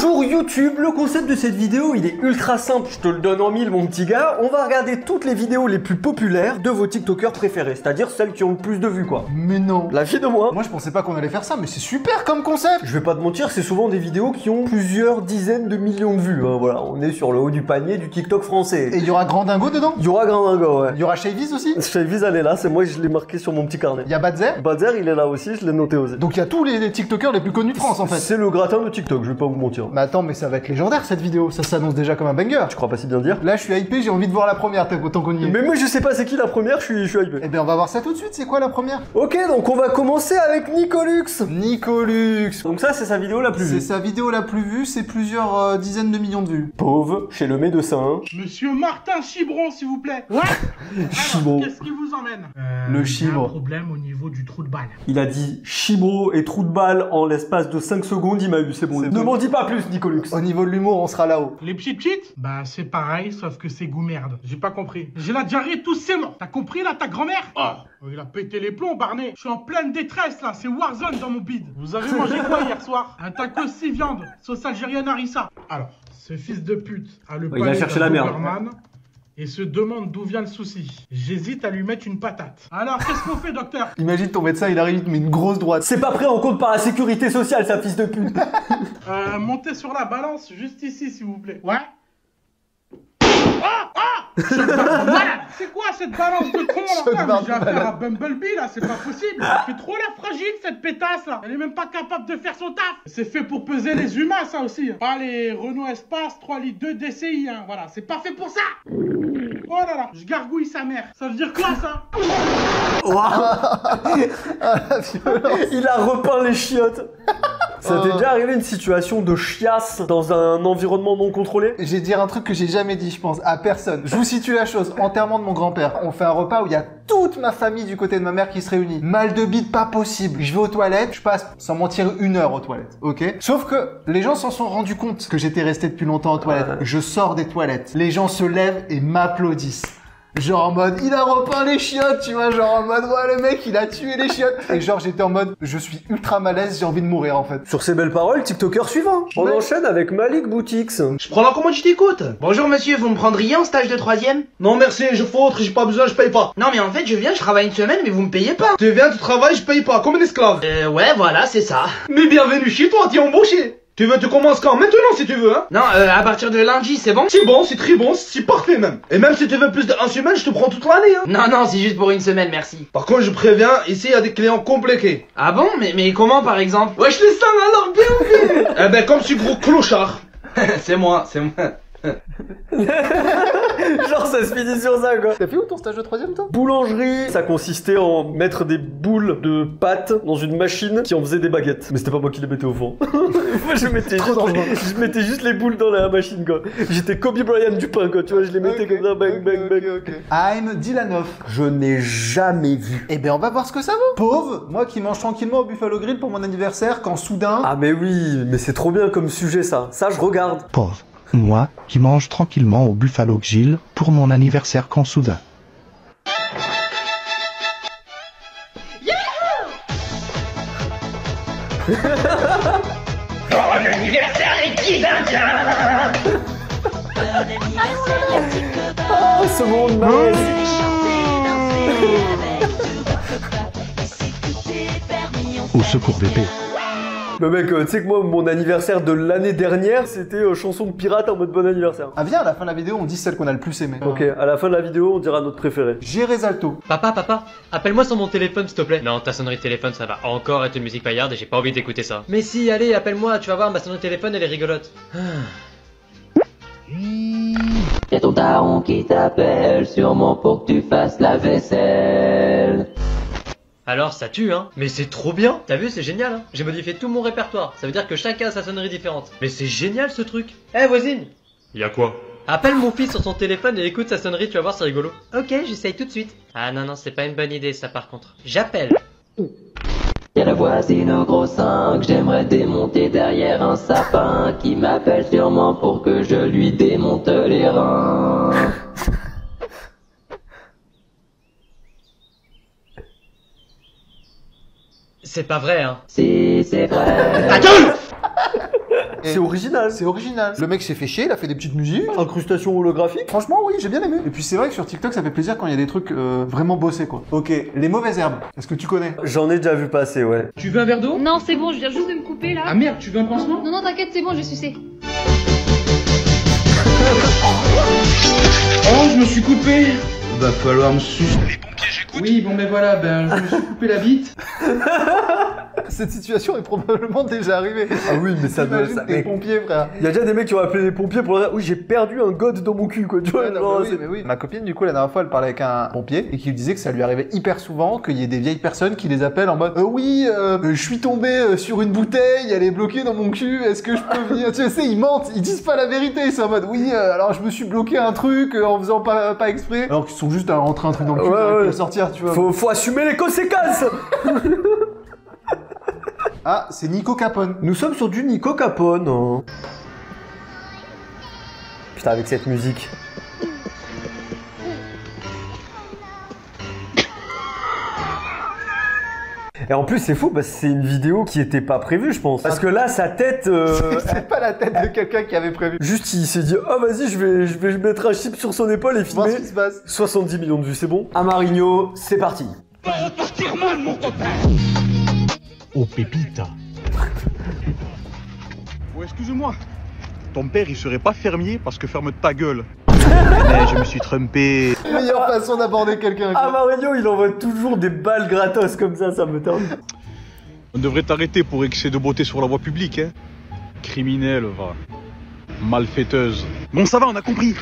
Bonjour YouTube, le concept de cette vidéo il est ultra simple, je te le donne en mille mon petit gars. On va regarder toutes les vidéos les plus populaires de vos TikTokers préférés, c'est-à-dire celles qui ont le plus de vues quoi. Mais non. La vie de moi. Moi je pensais pas qu'on allait faire ça, mais c'est super comme concept. Je vais pas te mentir, c'est souvent des vidéos qui ont plusieurs dizaines de millions de vues. Hein, voilà, on est sur le haut du panier du TikTok français. Et il y aura Grandingo dedans? Il y aura Grandingo, ouais. Il y aura Shaviz aussi? Shaviz elle est là, c'est moi je l'ai marqué sur mon petit carnet. Il y a Badzer? Badzer il est là aussi, je l'ai noté aussi. Donc il y a tous les TikTokers les plus connus de France en fait. C'est le gratin de TikTok, je vais pas vous mentir. Mais attends, mais ça va être légendaire cette vidéo, ça s'annonce déjà comme un banger. Tu crois pas si bien dire? Là je suis hypé, j'ai envie de voir la première tant qu'on y est. Mais moi je sais pas c'est qui la première, je suis hypé. Eh ben on va voir ça tout de suite, c'est quoi la première? Ok, donc on va commencer avec Nicolux. Nicolux. Donc ça c'est sa vidéo la plus C'est vue. sa vidéo la plus vue, c'est plusieurs dizaines de millions de vues. Pauvre, chez le médecin. Monsieur Martin Chibron, s'il vous plaît. Ouais. Chibron. Alors, qu'est-ce qui vous emmène? Le Il y a chibre. un problème au niveau du trou de balle. Il a dit chibro et trou de balle en l'espace de 5 secondes, il m'a eu, c'est bon. C'est Ne bon. m'en dis pas plus Nicolux. Au niveau de l'humour, on sera là-haut. Les petites? Bah, c'est pareil, sauf que c'est goût merde. J'ai pas compris. J'ai la diarrhée, tous c'est mort. T'as compris là, ta grand-mère? Oh, il a pété les plombs, Barney. Je suis en pleine détresse là, c'est Warzone dans mon bide. Vous avez mangé quoi hier soir? Un taco 6 viandes, sauce algérienne harissa. Alors, ce fils de pute a le Il va palais chercher d'un la merde. Doberman et se demande d'où vient le souci. J'hésite à lui mettre une patate. Alors, qu'est-ce qu'on fait, docteur? Imagine ton médecin, il arrive, il te met une grosse droite. C'est pas pris en compte par la sécurité sociale, sa fils de pute. Montez sur la balance, juste ici, s'il vous plaît. Ouais. Voilà. C'est quoi cette balance de con là? Choc Ah, mais barre j'ai de affaire malade. à Bumblebee là, c'est pas possible. Elle fait trop la fragile cette pétasse là. Elle est même pas capable de faire son taf. C'est fait pour peser les humains ça aussi. Pas les Renault Espace 3 litres 2 DCI hein. Voilà, c'est pas fait pour ça. Oh là là, je gargouille sa mère. Ça veut dire quoi ça? Il a repeint les chiottes. Ça t'est déjà arrivé une situation de chiasse dans un environnement non contrôlé? Je vais dire un truc que j'ai jamais dit, je pense, à personne. Je vous situe la chose. Enterrement de mon grand-père. On fait un repas où il y a toute ma famille du côté de ma mère qui se réunit. Mal de bite, pas possible. Je vais aux toilettes, je passe, sans mentir, 1 heure aux toilettes. Ok? Sauf que les gens s'en sont rendus compte que j'étais resté depuis longtemps aux toilettes. Je sors des toilettes. Les gens se lèvent et m'applaudissent. Genre en mode, il a repeint les chiottes, tu vois, genre en mode, ouais, le mec, il a tué les chiottes. Et genre, j'étais en mode, je suis ultra malaise, j'ai envie de mourir, en fait. Sur ces belles paroles, TikToker suivant. On Ouais. enchaîne avec Malik Boutiques. Je prends la commande, je t'écoute. Bonjour monsieur, vous me prendriez en stage de 3ème? Non merci, je foutre, j'ai pas besoin, je paye pas. Non mais en fait je viens, je travaille une semaine mais vous me payez pas. Tu viens, tu travailles, je paye pas, comme un esclave. Ouais voilà, c'est ça. Mais bienvenue chez toi, t'es embauché. Tu veux, tu commences quand? Maintenant si tu veux hein. Non, à partir de lundi, c'est bon? C'est bon, c'est très bon, c'est parfait même. Et même si tu veux plus d'une semaine, je te prends toute l'année hein. Non, c'est juste pour une semaine, merci. Par contre je préviens, ici il y a des clients compliqués. Ah bon? Mais comment par exemple? Ouais je les sens alors bien vu. Eh ben comme ce gros clochard. c'est moi. Genre ça se finit sur ça quoi. T'as fait où ton stage de 3ème, toi? Boulangerie, ça consistait en mettre des boules de pâte dans une machine qui en faisait des baguettes. Mais c'était pas moi qui les mettais au fond. Moi je mettais juste les boules dans la machine quoi. J'étais Kobe Bryant du pain quoi, tu vois, je les mettais comme ça, bang bang bang. I'm Dylanov. Je n'ai jamais vu. Eh ben, on va voir ce que ça vaut. Pauvre, moi qui mange tranquillement au Buffalo Grill pour mon anniversaire, quand soudain... Ah mais oui, mais c'est trop bien comme sujet ça. Ça je regarde. Pauvre. Moi, qui mange tranquillement au Buffalo Grill pour mon anniversaire quand soudain. Oh ce monde malaise. Au secours bébé. Mais mec, tu sais que moi mon anniversaire de l'année dernière c'était chanson de pirate en mode bon anniversaire. Ah viens, à la fin de la vidéo, on dit celle qu'on a le plus aimé. Ok, à la fin de la vidéo on dira notre préféré. Gérésalto. Papa, appelle-moi sur mon téléphone s'il te plaît. Non, ta sonnerie de téléphone ça va encore être une musique paillarde et j'ai pas envie d'écouter ça. Mais si, allez, appelle-moi, tu vas voir, ma sonnerie de téléphone elle est rigolote. Y'a ton daron qui t'appelle, sûrement pour que tu fasses la vaisselle. Alors ça tue hein. Mais c'est trop bien. T'as vu, c'est génial hein. J'ai modifié tout mon répertoire. Ça veut dire que chacun a sa sonnerie différente. Mais c'est génial ce truc. Eh voisine. Y'a quoi? Appelle mon fils sur son téléphone et écoute sa sonnerie, tu vas voir, c'est rigolo. Ok, j'essaye tout de suite. Ah non, c'est pas une bonne idée ça par contre. J'appelle. Y'a la voisine au gros 5, j'aimerais démonter derrière un sapin, qui m'appelle sûrement pour que je lui démonte les reins. C'est pas vrai, hein. Si, c'est vrai. Ta gueule! C'est original. C'est original. Le mec s'est fait chier, il a fait des petites musiques. Incrustation holographique. Franchement, oui, j'ai bien aimé. Et puis c'est vrai que sur TikTok, ça fait plaisir quand il y a des trucs vraiment bossés, quoi. Ok, les mauvaises herbes. Est-ce que tu connais? J'en ai déjà vu passer, ouais. Tu veux un verre d'eau? Non, c'est bon, je viens juste de me couper là. Ah merde, tu veux un pansement? Non, non, t'inquiète, c'est bon, je vais sucer. Oh, je me suis coupé. Va falloir me sucer. Les pompiers, j'écoute. Oui, bon ben voilà, ben je me suis coupé la bite. Cette situation est probablement déjà arrivée. Ah oui, mais ça doit... T'imagines tes pompiers, frère. Il y a déjà des mecs qui ont appelé les pompiers pour dire « Oui, j'ai perdu un god dans mon cul, quoi. » Tu vois, Ouais, non, genre, mais oui, mais oui. Ma copine, du coup, la dernière fois, elle parlait avec un pompier et qui lui disait que ça lui arrivait hyper souvent qu'il y ait des vieilles personnes qui les appellent en mode oui, je suis tombé sur une bouteille, elle est bloquée dans mon cul, est-ce que je peux venir? Tu sais, ils mentent, ils disent pas la vérité, ils sont en mode oui, alors je me suis bloqué un truc en faisant pas exprès. Alors qu'ils sont juste à rentrer un truc dans le cul pour le sortir, tu vois. faut assumer les conséquences. Ah, c'est Nico Capone. Nous sommes sur du Nico Capone. Hein. Putain, avec cette musique. Et en plus, c'est fou parce que c'est une vidéo qui était pas prévue, je pense. Parce que là, sa tête... C'est pas la tête de quelqu'un qui avait prévu. Juste, il s'est dit « Ah, vas-y, je vais mettre un chip sur son épaule et Voir filmer. ce qui se passe. » 70 millions de vues, c'est bon. Amarigno, c'est parti. Oh, Pépita. Oh, excuse-moi. Ton père, il serait pas fermier parce que ferme ta gueule. Mais je me suis trompé. Meilleure façon d'aborder quelqu'un. Amarigno, il envoie toujours des balles gratos comme ça me tarde. On devrait t'arrêter pour excès de beauté sur la voie publique, hein. Criminel, va. Malfaiteuse. Bon, ça va, on a compris.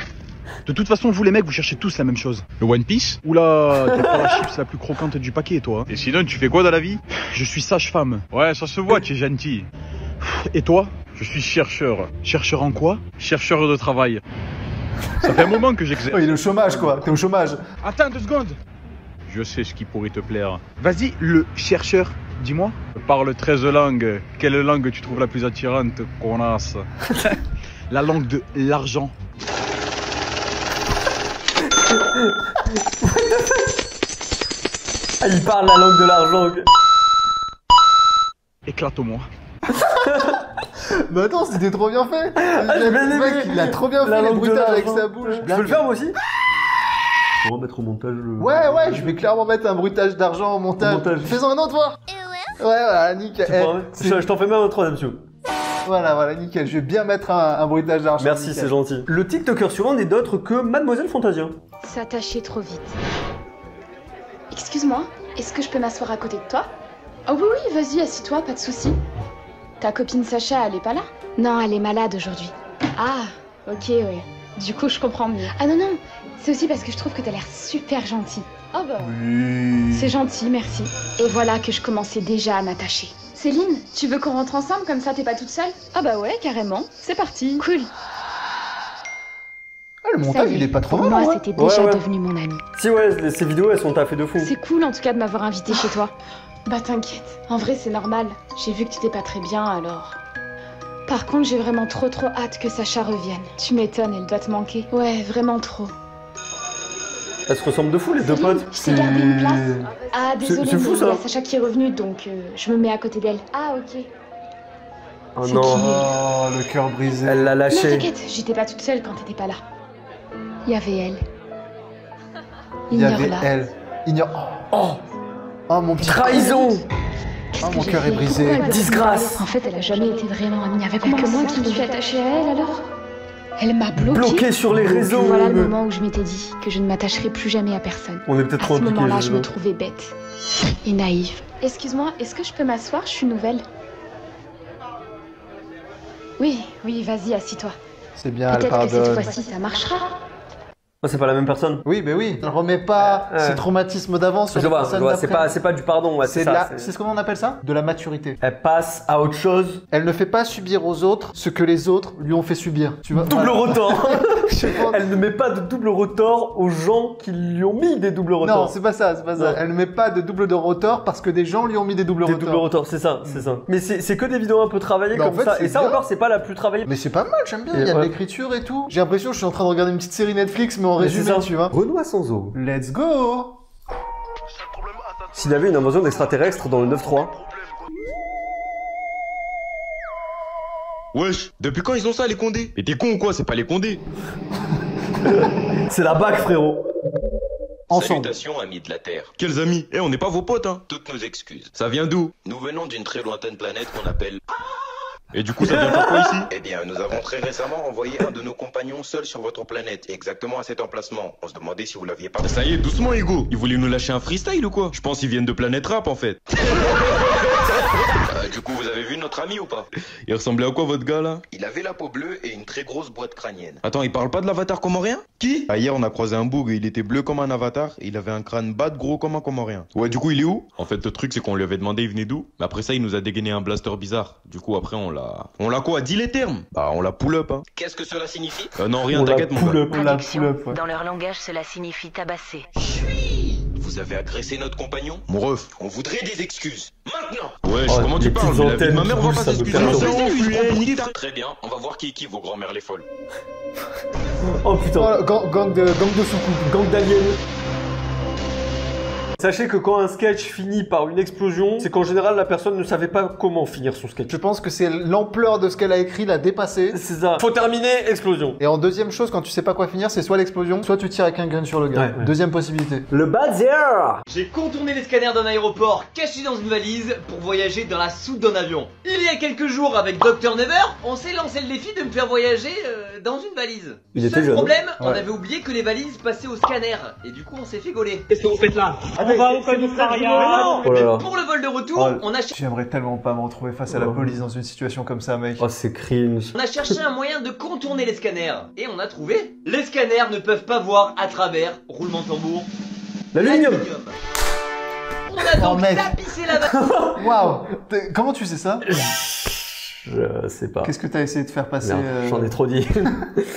De toute façon, vous les mecs, vous cherchez tous la même chose. Le One Piece? Oula, t'es pas la chips la plus croquante du paquet, toi. Et sinon, tu fais quoi dans la vie? Je suis sage-femme. Ouais, ça se voit, tu es gentil. Et toi? Je suis chercheur. Chercheur en quoi? Chercheur de travail. Ça fait un moment que j'exerce. Oh, il est au chômage, quoi. T'es au chômage. Attends 2 secondes. Je sais ce qui pourrait te plaire. Vas-y, le chercheur, dis-moi. Parle 13 langues. Quelle langue tu trouves la plus attirante, connasse? La langue de l'argent. Ah, il parle la langue de l'argent. Éclate-moi. Mais attends, c'était trop bien fait. j'ai bien aimé. Mec, il a trop bien La fait les langue de bruitages avec l'argent. sa bouche. Je peux le faire moi aussi? On va mettre au montage le... Ouais, je vais clairement mettre un bruitage d'argent au montage. Fais-en un autre, voir. Ouais, voilà, nickel. Je t'en fais même un troisième, monsieur. Voilà, nickel. Je vais bien mettre un bruitage d'argent. Merci, nickel. c'est gentil. Le TikToker suivant n'est d'autre que Mademoiselle Fantasia. Ça tâchait trop vite. Excuse-moi, est-ce que je peux m'asseoir à côté de toi? Oh oui, vas-y, assis-toi, pas de soucis. Ta copine Sacha, elle est pas là? Non, elle est malade aujourd'hui. Ah, ok, ouais. Du coup, je comprends mieux. Ah non, c'est aussi parce que je trouve que t'as l'air super gentil. Oh bah... Oui. C'est gentil, merci. Et voilà que je commençais déjà à m'attacher. Céline, tu veux qu'on rentre ensemble, comme ça t'es pas toute seule? Ah bah ouais, carrément. C'est parti. Cool. Ah, le montage, il est pas trop Pour mal. moi, c'était déjà devenu mon ami. Si, ouais, ces vidéos, elles sont taffées de fou. C'est cool, en tout cas, de m'avoir invité chez toi. Bah t'inquiète, en vrai c'est normal. J'ai vu que tu t'es pas très bien alors. Par contre j'ai vraiment trop hâte que Sacha revienne. Tu m'étonnes, elle doit te manquer. Ouais, vraiment trop. Elles se ressemblent de fou les deux potes. Je t'ai gardé une place. Ah désolé, c'est fou, ça. il y a Sacha qui est revenu donc je me mets à côté d'elle. Ah ok. Oh C'est non. qui, Oh, le cœur brisé. Elle l'a Non lâché. t'inquiète, j'étais pas toute seule quand t'étais pas là. Il y avait elle. Il y avait Ignore-la. elle. Oh, mon petit Trahison. Qu'est-ce Oh, que mon j'ai cœur est fait? brisé. Pourquoi elle veut Disgrâce. me parler? En fait, elle a jamais été vraiment amie avec moi. Que moi qui me suis attachée à elle alors? Elle m'a bloquée. Bloqué sur les réseaux. Voilà le moment où je m'étais dit que je ne m'attacherai plus jamais à personne. On est peut-être À trop ce impliqués. moment-là, je je me sais trouvais bête et naïve. Excuse-moi, est-ce que je peux m'asseoir? Je suis nouvelle. Oui, vas-y, assis-toi. C'est bien, elle Peut-être que cette pardonne. fois-ci, ça marchera. pas. C'est pas la même personne. Oui, mais oui. Elle remet pas ses traumatismes d'avant sur Je les vois, personnes c'est d'après. pas du pardon, ouais, c'est ça. C'est ce qu'on appelle ça? De la maturité. Elle passe à autre chose. Elle ne fait pas subir aux autres ce que les autres lui ont fait subir. Tu vois? Double rotor. Je sais pas. Elle ne met pas de double rotor aux gens qui lui ont mis des doubles rotors. Non, c'est pas ça. Non. Elle ne met pas de double de rotor parce que des gens lui ont mis des doubles Des rotors. doubles rotors, c'est ça. Mais c'est que des vidéos un peu travaillées Bah, en comme fait, ça. c'est Et ça bien. encore, c'est pas la plus travaillée. Mais c'est pas mal, j'aime bien. Et Il y a de ouais. l'écriture et tout. J'ai l'impression que je suis en train de regarder une petite série Netflix, mais en Mais c'est résumé, ça. tu vois. Renoir sans eau. Let's go! S'il y avait une invasion d'extraterrestres dans le 9-3. Wesh, depuis quand ils ont ça les Condés? Mais t'es con ou quoi? C'est pas les Condés. C'est la BAC, frérot. Ensemble. Salutations, amis de la Terre. Quels amis? Eh, on n'est pas vos potes, hein. Toutes nos excuses. Ça vient d'où? Nous venons d'une très lointaine planète qu'on appelle... Et du coup, ça vient faire quoi ici? Eh bien, nous avons très récemment envoyé un de nos compagnons seul sur votre planète, exactement à cet emplacement. On se demandait si vous l'aviez pas... Ça y est, doucement, Hugo. Ils voulaient nous lâcher un freestyle ou quoi? Je pense qu'ils viennent de Planète Rap, en fait. Du coup, vous avez vu notre ami ou pas? Il ressemblait à quoi, votre gars, là? Il avait la peau bleue et une très grosse boîte crânienne. Attends, il parle pas de l'avatar comorien? Qui? Ah, hier, on a croisé un boug et il était bleu comme un avatar et il avait un crâne bas de gros comme un comorien. Ouais, du coup, il est où? En fait, le truc, c'est qu'on lui avait demandé il venait d'où. Mais après ça, il nous a dégainé un blaster bizarre. Du coup, après, on l'a quoi? Dis les termes. Bah, on l'a pull up, hein. Qu'est-ce que cela signifie? Non, rien, t'inquiète, mon gars. On l'a pull up, ouais. Dans leur langage, cela signifie tabasser. Vous avez agressé notre compagnon? Mon ref. On voudrait des excuses. Maintenant! Ouais, comment tu parles? La vie de ma mère va pas s'excuser. Très bien, on va voir qui est qui, vos grand-mères les folles. Oh putain. Oh, gang de soucoupe. Gang d'aliens. Sachez que quand un sketch finit par une explosion, c'est qu'en général la personne ne savait pas comment finir son sketch. Je pense que c'est l'ampleur de ce qu'elle a écrit l'a dépassé. C'est ça. Faut terminer, explosion. Et en deuxième chose, quand tu sais pas quoi finir, c'est soit l'explosion, soit tu tires avec un gun sur le gars. Ouais. Deuxième possibilité. Le buzzer. J'ai contourné les scanners d'un aéroport caché dans une valise pour voyager dans la soute d'un avion. Il y a quelques jours avec Dr Never, on s'est lancé le défi de me faire voyager dans une valise. Il était Seul jeune. problème, on Ouais. avait oublié que les valises passaient au scanner et du coup on s'est fait gauler. Qu'est-ce que vous faites là? On va au commissariat. Oh là là. Pour le vol de retour, Oh, on a J'aimerais tellement pas me retrouver face à la police dans une situation comme ça, mec. Oh, c'est cringe. On a cherché un moyen de contourner les scanners et on a trouvé. Les scanners ne peuvent pas voir à travers, roulement de tambour, L'aluminium. On a donc mec. tapissé la valise. Waouh. Comment tu sais ça? Je sais pas. Qu'est-ce que t'as essayé de faire passer Merde, j'en ai trop dit.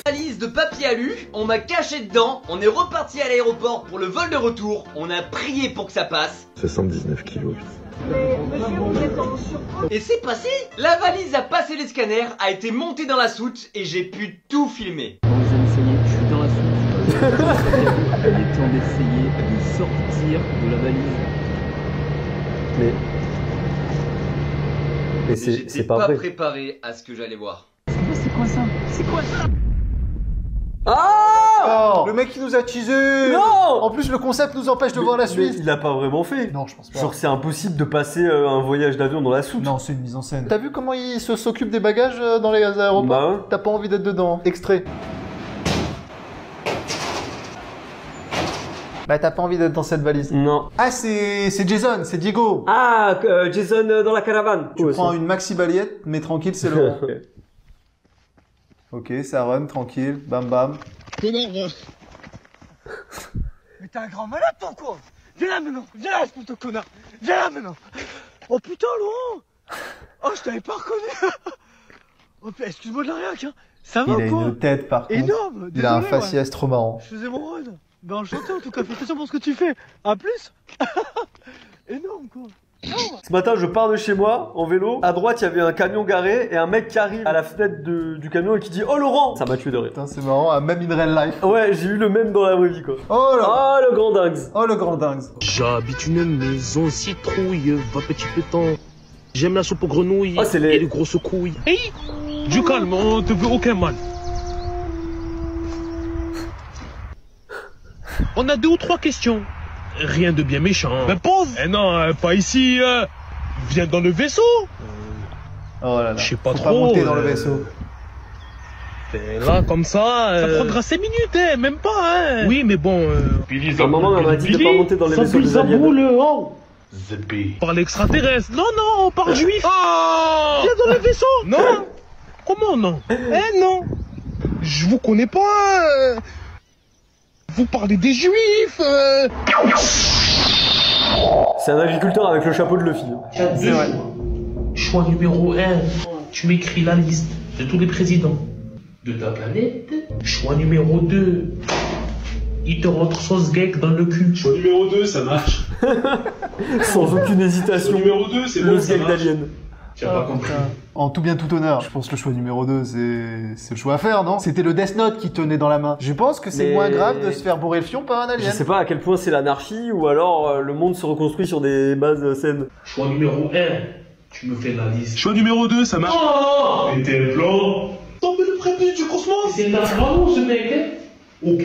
Valise de papier alu, on m'a caché dedans, on est reparti à l'aéroport pour le vol de retour, on a prié pour que ça passe. 79 kilos. Et c'est passé. La valise a passé les scanners, a été montée dans la soute et j'ai pu tout filmer. Bon les amis, ça y est, je suis dans la soute. Il est temps d'essayer de sortir de la valise. Mais J'étais c'est pas vrai. préparé à ce que j'allais voir. C'est quoi ça? C'est quoi ça? Ah. Oh, le mec qui nous a teasé. Non. En plus, le concept nous empêche de voir la Mais suite. il a pas vraiment fait. Non, je pense pas. Genre c'est impossible de passer un voyage d'avion dans la soute. Non, c'est une mise en scène. T'as vu comment il s'occupe des bagages dans les aéroports? Bah ouais. T'as pas envie d'être dedans. Extrait. Bah t'as pas envie d'être dans cette valise. Non. Ah c'est Jason, c'est Diego. Ah, Jason dans la caravane. Tu prends une maxi balayette, mais tranquille, c'est Laurent. Ok, ça run, tranquille, bam bam. Mais t'es un grand malade toi quoi? Viens là maintenant, viens là espèce de connard. Viens là maintenant. Oh putain Laurent. Oh je t'avais pas reconnu. Oh excuse-moi de la réac hein. Ça va Il a quoi? une tête par contre. Énorme. Il a un Désolé, faciès trop marrant. Je faisais mon run. Ben enchanté en tout cas, félicitations pour ce que tu fais. À plus. Énorme quoi. Ce matin, je pars de chez moi en vélo. À droite, il y avait un camion garé et un mec qui arrive à la fenêtre du camion et qui dit "Oh Laurent!" Ça m'a tué de rire. Putain, c'est marrant, même in real life. Ouais, j'ai eu le même dans la vraie vie quoi. Oh là. Ah, le grand dingue. Oh le grand dingue. J'habite une maison citrouille, va petit pétant. J'aime la soupe aux grenouilles Oh, c'est les... et les grosses couilles. Hey, du calme, on te veut aucun mal. On a 2 ou 3 questions. Rien de bien méchant. Mais pose. Eh non, pas ici. Viens dans le vaisseau. Oh là là. Je sais pas Faut trop. Pas monter dans le vaisseau. Et là, comme ça. Ça prendra 5 minutes, hein, même pas, hein. Oui, mais bon. Ma maman m'a dit de pas monter dans les vaisseaux des aliens. On parle extraterrestre. Non, non, on parle juif. Oh, viens dans le vaisseau. Non. Comment non? Eh non. Je vous connais pas. Vous parlez des juifs. C'est un agriculteur avec le chapeau de Luffy. C'est vrai. Choix numéro 1. Tu m'écris la liste de tous les présidents de ta planète. Choix numéro 2. Il te rentre sauce geek dans le cul. Choix numéro 2, ça marche. Sans aucune hésitation. Choix numéro 2, c'est le bon, ça geek marche. d'Alien. J'ai pas compris. En tout bien tout honneur, je pense que le choix numéro 2 c'est le choix à faire, non? C'était le Death Note qui tenait dans la main. Je pense que c'est moins grave de se faire bourrer le fion par un alien. Je sais pas à quel point c'est l'anarchie ou alors le monde se reconstruit sur des bases saines. Choix numéro 1. Tu me fais la liste. Choix numéro 2, ça marche. Oh, et tes plans. T'en mets le prépuce du cosmos. C'est un vraiment ce mec, hein. Ok.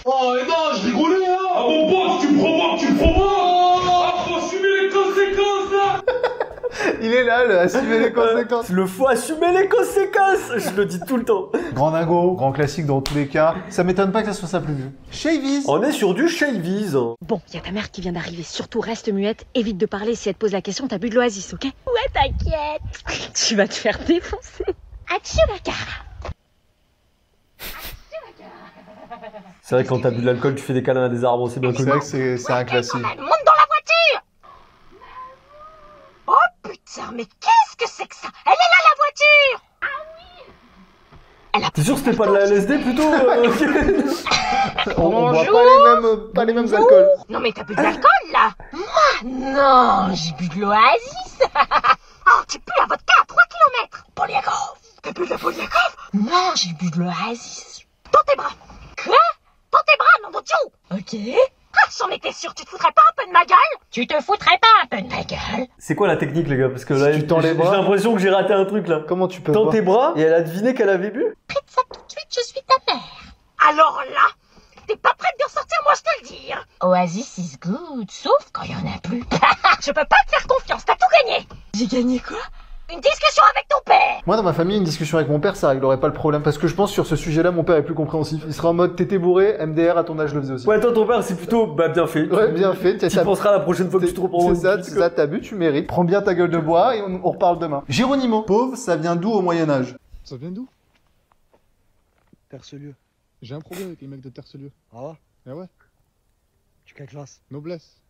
Oh, et non, je rigolais, hein. Ah mon pote, tu provoques, tu provoques. Ah, faut assumer les conséquences, là. Il est là, le assumer les conséquences. Le faut assumer les conséquences. Je le dis tout le temps. Grand dingo, grand classique dans tous les cas. Ça m'étonne pas que ça soit ça plus vieux. Shavies. On est sur du Shavies. Bon, y a ta mère qui vient d'arriver. Surtout reste muette, évite de parler. Si elle te pose la question, t'as bu de l'oasis, ok? Ouais, t'inquiète. Tu vas te faire défoncer. Atchou la cara. C'est vrai que quand t'as bu de l'alcool, tu fais des câlins à des arbres, c'est bien connu. C'est vrai que c'est un classique. Monte dans la voiture. Oh putain, mais qu'est-ce que c'est que ça? Elle est là, la voiture. Ah oui. T'es sûr que c'était pas de la LSD plutôt On boit pas les mêmes alcools. Non mais t'as bu de l'alcool là? Moi non, j'ai bu de l'oasis. Oh, tu pues la vodka à 3 km. Poliakov. T'as bu de la Poliakov? Non, j'ai bu de l'oasis. Dans tes bras. Quoi? Dans tes bras, nom de Dieu. Ok. Ah, j'en étais sûre, tu te foutrais pas un peu de ma gueule? Tu te foutrais pas un peu de ma gueule? C'est quoi la technique les gars? Parce que là, Si tu tends les bras. j'ai l'impression que j'ai raté un truc là. Comment tu peux Tends voir tes bras et elle a deviné qu'elle avait bu? Prête ça tout de suite, je suis ta mère. Alors là, t'es pas prête de ressortir, moi je te le dis. Oasis is good, sauf quand il y en a plus. Je peux pas te faire confiance, t'as tout gagné. J'ai gagné quoi? Une discussion avec ton père. Moi, dans ma famille, une discussion avec mon père, ça réglerait pas le problème. Parce que je pense sur ce sujet-là, mon père est plus compréhensif. Il sera en mode t'étais bourré, MDR, à ton âge, je le faisais aussi. Ouais, toi ton père c'est plutôt bah bien fait. Ouais, bien fait. Tu penseras la prochaine fois que tu te reprends. C'est ça, t'as bu, tu mérites. Prends bien ta gueule de bois et on reparle demain. Géronimo, pauvre, ça vient d'où au Moyen-Âge? Ça vient d'où? Tercelieu. J'ai un problème avec les mecs de Tercelieu. Ah ouais? Eh ouais. Tu quelle classe? Noblesse.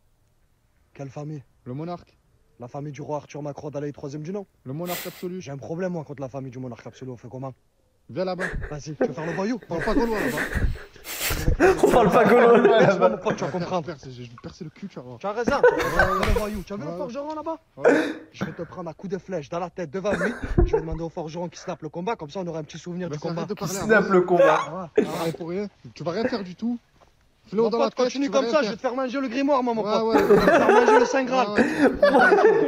Quelle famille? Le monarque. La famille du roi Arthur Macron d'Alaï 3ème du nom? Le monarque absolu. J'ai un problème moi contre la famille du monarque absolu, on fait comment? Viens là-bas. Vas-y, tu veux faire le voyou? On parle pas gaulois là-bas. On parle pas gaulois là-bas. Mon pote, tu vas comprendre. Je vais percer le cul, tu vas voir. Tu as raison. Le voyou. Tu as vu le forgeron là-bas? Je vais te prendre un coup de flèche dans la tête devant lui. Je vais demander au forgeron qui snappe le combat, comme ça on aura un petit souvenir du combat. Qui snappe le combat. Ah, pour rien. Tu vas rien faire du tout. Mon pote, continue comme ça, je vais te faire manger le grimoire, moi, mon pote. Ouais. Je vais te faire manger le Saint Graal.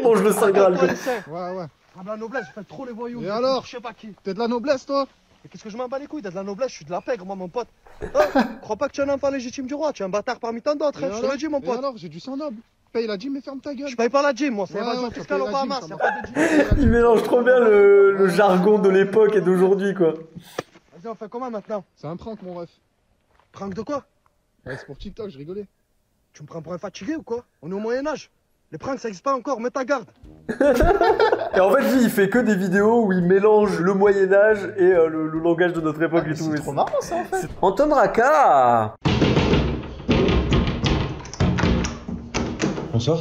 Mange le Saint Graal. Ouais. Ah, la noblesse, je fais trop les voyous. Et alors? Je sais pas qui. T'es de la noblesse, toi? Mais qu'est-ce que je m'en bats les couilles? T'es de la noblesse, je suis de la pègre, moi, mon pote. Crois pas que tu es un enfant légitime du roi, tu es un bâtard parmi tant d'autres, je te le dis, mon pote. Et alors, j'ai du sang noble. Paye la gym et ferme ta gueule. Je paye pas la gym, moi, c'est évasion fiscale au Bahamas, y'a pas de gym. Il mélange trop bien le jargon de l'époque et d'aujourd'hui quoi. Vas-y, on fait comment maintenant? C'est un prank, mon ref. Prank de quoi? Ouais, c'est pour TikTok, je rigolais. Tu me prends pour un fatigué ou quoi? On est au Moyen-Âge. Les pranks ça existe pas encore, mets ta garde. Et en fait lui il fait que des vidéos où il mélange le Moyen-Âge et le langage de notre époque et tout. C'est trop marrant ça en fait. Anton Raka. Bonsoir.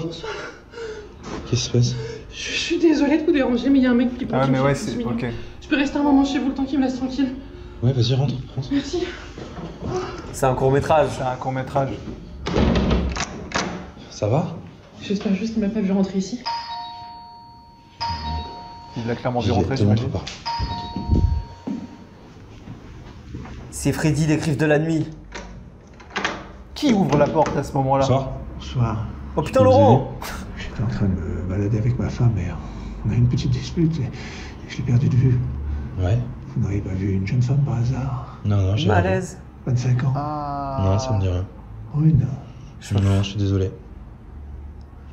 Qu'est-ce qui se passe? Je suis désolée de vous déranger, mais il y a un mec qui Ah mais ouais, c'est ok. Je peux rester un moment chez vous le temps qu'il me laisse tranquille. Ouais, vas-y, rentre. Merci. C'est un court-métrage. C'est un court-métrage. Ça va? J'espère juste qu'il m'a pas vu rentrer ici. Il l'a clairement vu rentrer, j'imagine. C'est Freddy, les griffes de la nuit. Qui ouvre la porte à ce moment-là? Bonsoir. Bonsoir. Oh putain Laurent! J'étais en train de me balader avec ma femme et on a eu une petite dispute et je l'ai perdu de vue. Ouais. Vous n'auriez pas vu une jeune femme par hasard? Non, j'ai malaise. 25 ans. Ah. Non, ça me dit rien. Oui, non. Non, je suis désolé.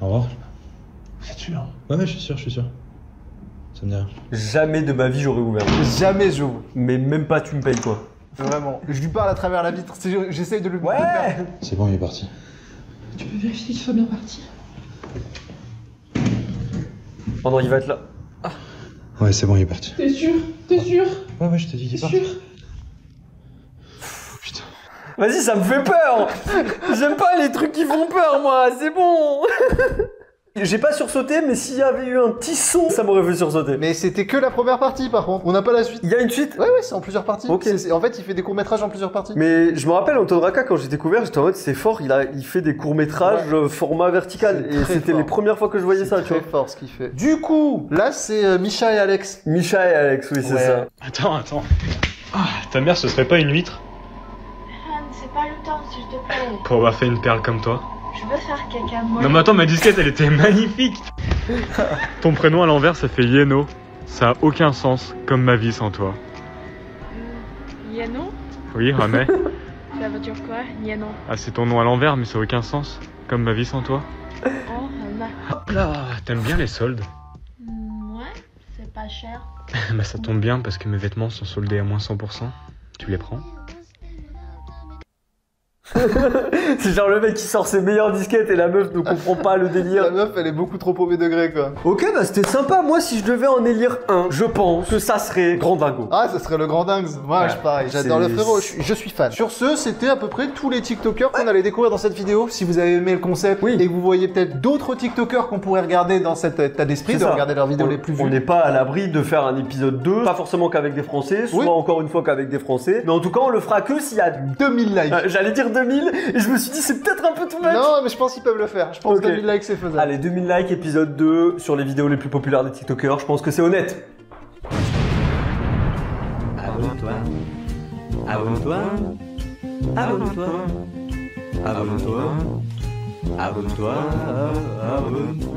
Au revoir. Vous êtes sûr? Ouais, je suis sûr. Ça me dit rien. Jamais de ma vie j'aurais ouvert. Jamais j'ouvre. Mais même pas tu me payes quoi. Vraiment. Je lui parle à travers la vitre. J'essaye de lui. Ouais. C'est bon, il est parti. Tu peux vérifier qu'il soit bien parti? Oh non, il va être là. Ah. Ouais, c'est bon, il est parti. T'es sûr? T'es sûr? Ouais, je te dis qu'il est parti. Sûr? Putain. Vas-y, ça me fait peur. J'aime pas les trucs qui font peur, moi. C'est bon. J'ai pas sursauté, mais s'il y avait eu un petit son, ça m'aurait fait sursauter. Mais c'était que la première partie, par contre. On n'a pas la suite. Il y a une suite? Ouais, c'est en plusieurs parties. Ok. En fait, il fait des courts-métrages en plusieurs parties. Mais je me rappelle, Anton Raka, quand j'ai découvert, j'étais en mode, c'est fort, il fait des courts-métrages format vertical. Et c'était les premières fois que je voyais ça, tu vois. C'est très fort ce qu'il fait. Du coup, là, c'est Misha et Alex. Misha et Alex, oui, c'est ça. Attends. Ah, ta mère, ce serait pas une huître? Han, c'est pas le temps, s'il te plaît. Pour avoir fait une perle comme toi. Je veux faire caca, moi. Non mais attends, ma disquette, elle était magnifique. Ton prénom à l'envers, ça fait Yeno. Ça a aucun sens, comme ma vie sans toi. Yano? Oui, Ramé. Ça veut dire quoi, Yano? Ah, c'est ton nom à l'envers, mais ça a aucun sens, comme ma vie sans toi. Oh, Anna. Hop là, t'aimes bien les soldes? Ouais, c'est pas cher. Bah ça tombe bien parce que mes vêtements sont soldés à moins 100%. Tu les prends? C'est genre le mec qui sort ses meilleures disquettes et la meuf ne comprend pas le délire. La meuf, elle est beaucoup trop premier degré, quoi. Ok, bah c'était sympa. Moi, si je devais en élire un, je pense que ça serait Grand Dingo. Ah, ça serait le Grand Dingue. Moi, Ouais, je pareil. J'adore c'est- le frérot. Je suis fan. Sur ce, c'était à peu près tous les TikTokers qu'on allait découvrir dans cette vidéo. Si vous avez aimé le concept et que vous voyez peut-être d'autres TikTokers qu'on pourrait regarder dans cet état d'esprit, C'est de ça. regarder leurs vidéos On- les plus vues. On n'est pas à l'abri de faire un épisode 2, pas forcément qu'avec des Français, soit Oui. encore une fois qu'avec des Français. Mais en tout cas, on le fera que s'il y a 2000 likes. J'allais dire 2000 et je me suis dit c'est peut-être un peu tout much. Non, mais je pense qu'ils peuvent le faire. Je pense Ok. que 2000 likes, c'est faisable. Allez, 2000 likes, épisode 2 sur les vidéos les plus populaires des TikTokers. Je pense que c'est honnête. Abonne-toi. Abonne-toi. Abonne-toi. Abonne-toi. Abonne-toi. Abonne-toi.